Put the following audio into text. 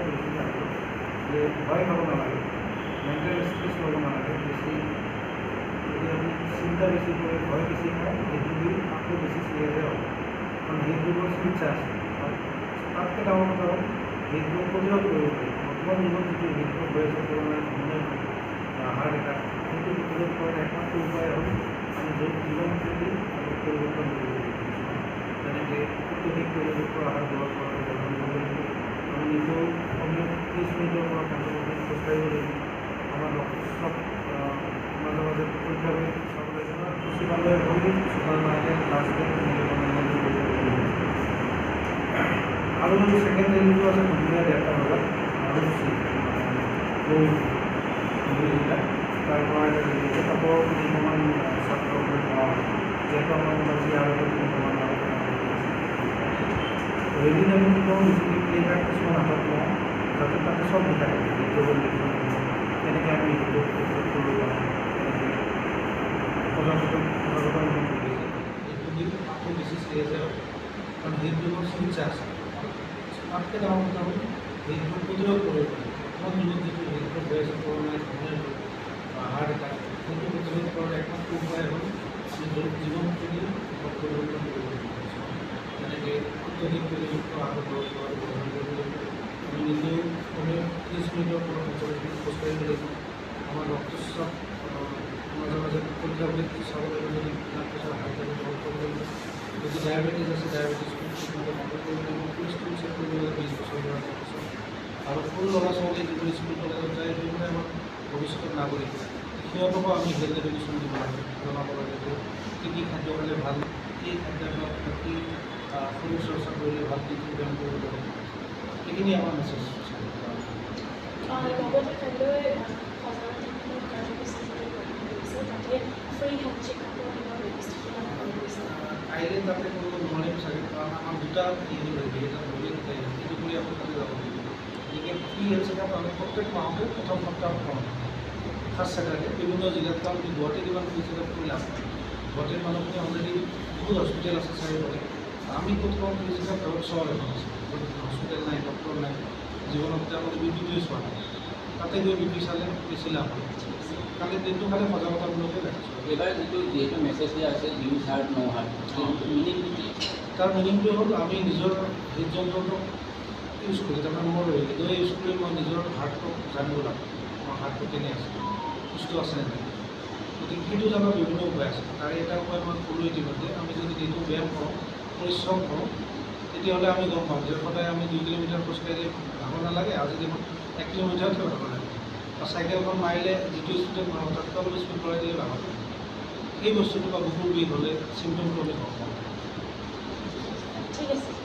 কৰিছিল আৰু যে ভয় খাব নালাগে, মেণ্টেল ষ্ট্ৰেছ ল'ব নালাগে, বেছি যদি আপুনি চিন্তা বেছি কৰে, ভয় বেছি খায়, সেইটো দি আকৌ বেছি চিৰিয়াছে হ'ব। কাৰণ হৃদৰোগৰ চিকিৎসা আছে, তাতকৈ ডাঙৰ কথা হ'ল হৃদৰোগ প্ৰতিৰোধ কৰিব পাৰি। বৰ্তমান যুগত যিটো হৃদৰোগ হৈ আছে, কৰোণাৰ হাৰ্ট এটাক, সেইটো প্ৰতিৰোধ কৰাৰ একমাত্ৰ উপায় হ'ল আমি জীৱনশৈলী অলপ পৰিৱৰ্তন কৰিব লাগিব। যেনেকৈ অত্যাধিক তৈলযুক্ত আহাৰ গ্ৰহণ কৰাটো বন্ধ কৰিব লাগিব। আমি নিজেও কমেও 30 মিনিটৰ পৰা 15 মিনিট খোজকাঢ়িব লাগিব। আমাৰ ৰক্তচাপ মাজে মাজে পৰীক্ষা কৰি চাব লাগিব। কিছুমানে ভৰি কিছুমান মাহে লাষ্ট ডেট আৰু ছেকেণ্ড ৰেলিটো আছে দুপৰীয়া 1:30 বজাত আৰু যিবিলাক তাৰ পৰা কিতাপৰ কেইটামান ছাত্ৰ যিহেতু আমাৰ মোটামুটি আৰু কেইটামান এদিন আমি কি কৰোঁ, বেছিকৈ প্লেকাৰ্ড কিছুমান হাতত লওঁ, যাতে তাতে চব লিখা থাকে হৃদৰোগৰ লক্ষণ কেনেকৈ আমি হৃদৰোগ প্ৰতিৰোধ কৰিব পাৰোঁ, কেনেকৈ সজাগতা এইটো দিন আকৌ বেছি চিৰিয়াছে হ'ব। কাৰণ হৃদৰোগৰ চিকিৎসা আছে, তাতকৈ ডাঙৰ কথা হ'ল হৃদৰোগ প্ৰতিৰোধ কৰিব পাৰি। বৰ্তমান যুগত যিটো হৃদৰোগ হৈ আছে, কৰোণা বা হাৰ্ট এটাক, সেইটো প্ৰতিৰোধ কৰাৰ একমাত্ৰ উপায় হ'ল আমি জীৱনশৈলী পৰিৱৰ্তন কৰিব লাগিব। যেনেকৈ অত্যাধিক তৈলযুক্ত আহাৰ গ্ৰহণ কৰাটো বন্ধ কৰিব লাগিব। আমি নিজেও কমেও 30 মিনিটৰ পৰা 15 মিনিট খোজকাঢ়িব লাগিব। আমাৰ ৰক্তচাপ মাজে মাজে পৰীক্ষা কৰি চাব লাগিব, যদি ব্লাড প্ৰেছাৰ হাই থাকে গ্ৰহণ কৰিব লাগিব। যদি ডায়েবেটিছ আছে, ডায়েবেটিছটো ঠিকমতে কণ্ট্ৰল কৰিব লাগিব। স্কুল চেক কৰিব লাগিব 20 বছৰ হোৱাৰ পিছত। আৰু সৰু ল'ৰা ছোৱালী যিবোৰ স্কুল কলেজত যায়, সেইবোৰে আমাৰ ভৱিষ্যতৰ নাগৰিক। সিহঁতকো আমি হেল্থ এডুকেশ্যন দিব লাগে, জনাব লাগে যে কি কি খাদ্য খালে ভাল, কি খাদ্যাভ্যাস, কি শৰীৰ চৰ্চা কৰিলে ভাল, কি কি ব্যায়াম কৰিব লাগে, সেইখিনি আমাৰ মেছেজ। কাইলৈ তাতে কৰিব নোৱাৰিম চাগে, কাৰণ আমাৰ দুটা ইউনিট হৈ এটা মৰ্ণিং এটা ইউনিট কৰি আকৌ তাতে যাব লাগিব। গতিকে ফ্ৰী হেল্থ চেকআপ আমি প্ৰত্যেক মাহতে প্ৰথম সপ্তাহত কৰোঁ। ফাৰ্ষ্ট ছেটাৰডে বিভিন্ন জিলাত, কাৰণ গুৱাহাটীত ইমান ফ্ৰী চেকআপ কৰি লাভ নাই। গুৱাহাটীৰ মানুহখিনি অলৰেডি বহুত হস্পিটেল আছে চাৰিওফালে। আমি ক'ত কৰোঁ ফ্ৰী চেকআপ, ধৰক চহৰ এখন আছে, হস্পিটেল নাই, ডক্টৰ নাই, জীৱনত তেওঁলোকে বিপিটোৱে চোৱা নাই, তাতে গৈ বিপি চালে বেছি লাভ হয়। কালি দিনটো খালি সজাগতামূলকে ৰাখিছোঁ। এইবাৰ যিহেতু মেছেজ দিয়া আছে ইউজ হাৰ্ট ন' হাৰ্ট, মিনিংটো তাৰ মিনিংটো হ'ল আমি নিজৰ হৃদযন্ত্ৰটো ইউজ কৰি, তাৰমানে মোৰ হৃদয় ইউজ কৰি মই নিজৰ হাৰ্টটোক জানিব লাগে, মোৰ হাৰ্টটো কেনে আছে, সুস্থ আছে নে নাই। গতিকে সেইটো জনাৰ বিভিন্ন উপায় আছে। তাৰে এটা উপায় মই ক'লোঁ ইতিমধ্যে, আমি যদি দিনটো ব্যায়াম কৰোঁ, পৰিশ্ৰম কৰোঁ, তেতিয়াহ'লে আমি গম পাম যে সদায় আমি 2 কিলোমিটাৰ খোজকাঢ়িলে ভাগৰ নালাগে, আজি দেখোন 1 কিলোমিটাৰতহে ভাগৰ লাগে, বা চাইকেলখন মাৰিলে যিটো স্পীডত মাৰোঁ তাতকৈ অলপ স্পীড বঢ়াই দিলে ভাগৰ লাগে। সেই বস্তুটো বা বুকুৰ বিষ হ'লে চিমটমটো আমি গম পাওঁ। ঠিক আছে।